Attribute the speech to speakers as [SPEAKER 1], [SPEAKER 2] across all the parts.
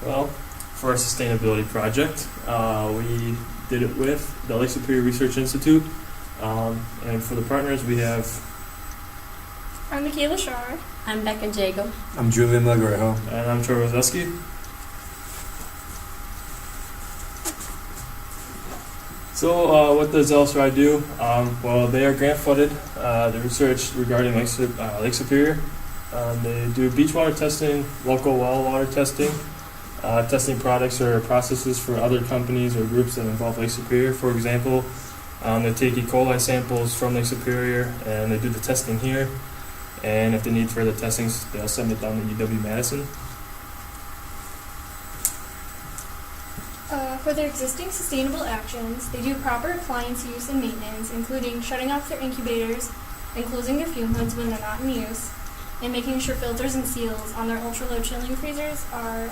[SPEAKER 1] Well, for our sustainability project, we did it with the Lake Superior Research Institute, and for the partners we have.
[SPEAKER 2] I'm Michaela Shar.
[SPEAKER 3] I'm Becca Jago.
[SPEAKER 4] I'm Julian Melgarejo.
[SPEAKER 1] And I'm Troy Rozeski. So, what does LSRI do? Well, they are grant funded. The research regarding Lake Superior. They do beach water testing, local well water testing, testing products or processes for other companies or groups that involve Lake Superior. For example, they take E. coli samples from Lake Superior and they do the testing here. And if they need further testings, they'll send it down to UW-Madison.
[SPEAKER 2] For their existing sustainable actions, they do proper appliance use and maintenance, including shutting off their incubators and closing their fume hoods when they're not in use, and making sure filters and seals on their ultra-low chilling freezers are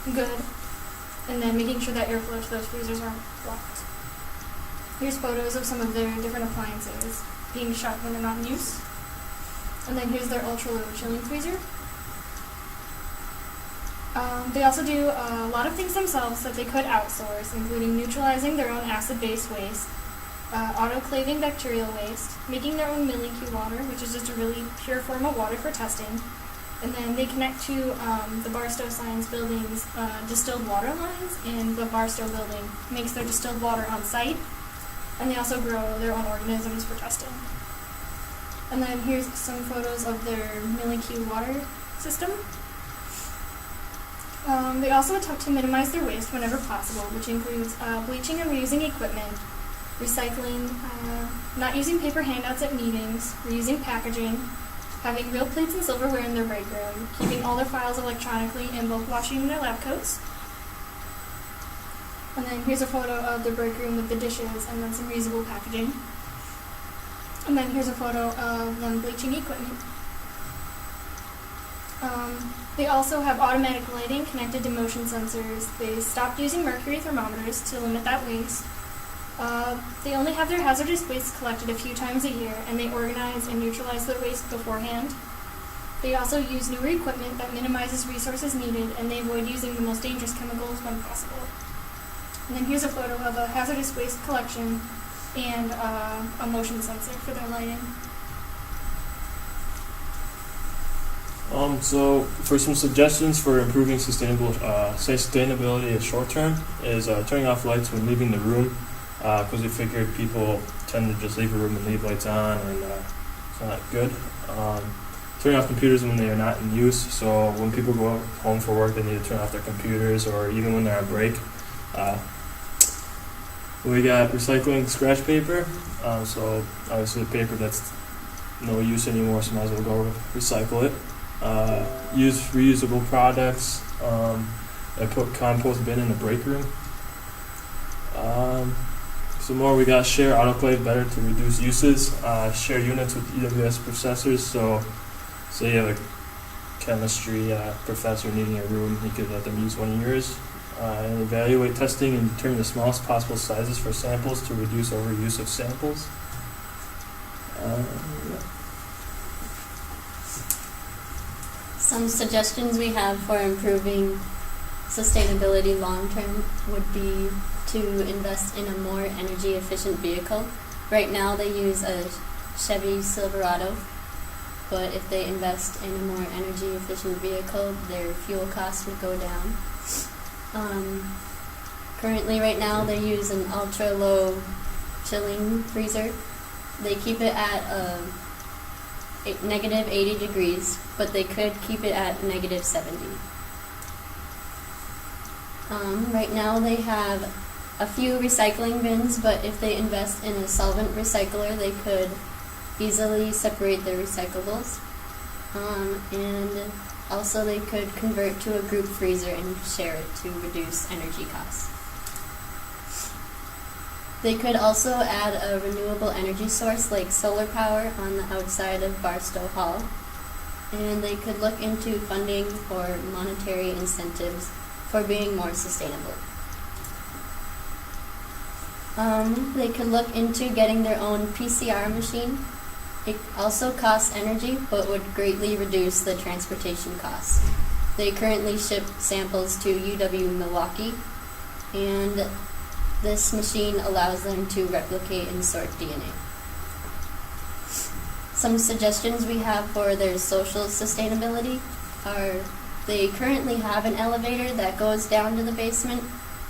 [SPEAKER 2] good, and then making sure that airflow to those freezers aren't blocked. Here's photos of some of their different appliances being shut when they're not in use. And then here's their ultra-low chilling freezer. They also do a lot of things themselves that they could outsource, including neutralizing their own acid-based waste, autoclaving bacterial waste, making their own milling-Q water, which is just a really pure form of water for testing. And then they connect to the Barstow Science Building's distilled water lines, and the Barstow Building makes their distilled water on site. And they also grow their own organisms for testing. And then here's some photos of their milling-Q water system. They also attempt to minimize their waste whenever possible, which includes bleaching and reusing equipment, recycling, not using paper handouts at meetings, reusing packaging, having real plates and silverware in their break room, keeping all their files electronically, and both washing their lab coats. And then here's a photo of their break room with the dishes and then some reusable packaging. And then here's a photo of them bleaching equipment. They also have automatic lighting connected to motion sensors. They stopped using mercury thermometers to limit that waste. They only have their hazardous waste collected a few times a year, and they organize and neutralize their waste beforehand. They also use newer equipment that minimizes resources needed, and they avoid using the most dangerous chemicals when possible. And then here's a photo of a hazardous waste collection and a motion sensor for their lighting.
[SPEAKER 1] So for some suggestions for improving sustainability short term is turning off lights when leaving the room, because we figured people tend to just leave a room and leave lights on, and it's not good. Turning off computers when they are not in use, so when people go home for work they need to turn off their computers, or even when they're on break. We got recycling scratch paper, so obviously paper that's no use anymore, so might as well go recycle it. Use reusable products. I put compost bin in the break room. Some more, we got share autoclave better to reduce uses. Share units with EWS professors, so say you have a chemistry professor needing a room, you could let them use one of yours. And evaluate testing and determine the smallest possible sizes for samples to reduce overuse of samples. Yeah.
[SPEAKER 3] Some suggestions we have for improving sustainability long term would be to invest in a more energy efficient vehicle. Right now they use a Chevy Silverado, but if they invest in a more energy efficient vehicle, their fuel costs would go down. Currently right now they use an ultra low chilling freezer. They keep it at negative 80 degrees, but they could keep it at negative 70. Right now they have a few recycling bins, but if they invest in a solvent recycler, they could easily separate their recyclables. And also they could convert to a group freezer and share it to reduce energy costs. They could also add a renewable energy source like solar power on the outside of Barstow Hall. And they could look into funding or monetary incentives for being more sustainable. They could look into getting their own PCR machine. It also costs energy, but would greatly reduce the transportation costs. They currently ship samples to UW Milwaukee, and this machine allows them to replicate and sort DNA. Some suggestions we have for their social sustainability are they currently have an elevator that goes down to the basement,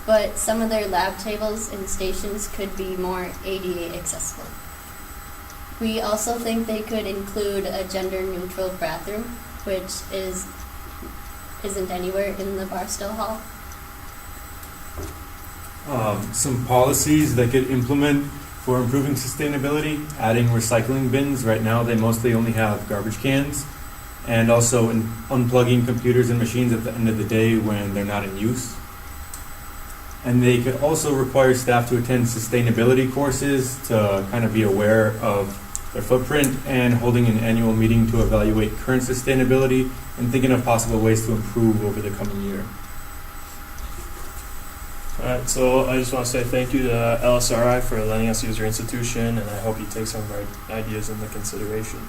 [SPEAKER 3] but some of their lab tables and stations could be more ADA accessible. We also think they could include a gender-neutral bathroom, which isn't anywhere in the Barstow Hall.
[SPEAKER 4] Some policies that could implement for improving sustainability, adding recycling bins. Right now they mostly only have garbage cans, and also unplugging computers and machines at the end of the day when they're not in use. And they could also require staff to attend sustainability courses to kind of be aware of their footprint, and holding an annual meeting to evaluate current sustainability and thinking of possible ways to improve over the coming year.
[SPEAKER 1] Alright, so I just want to say thank you to LSRI for letting us use your institution, and I hope you take some of our ideas into consideration.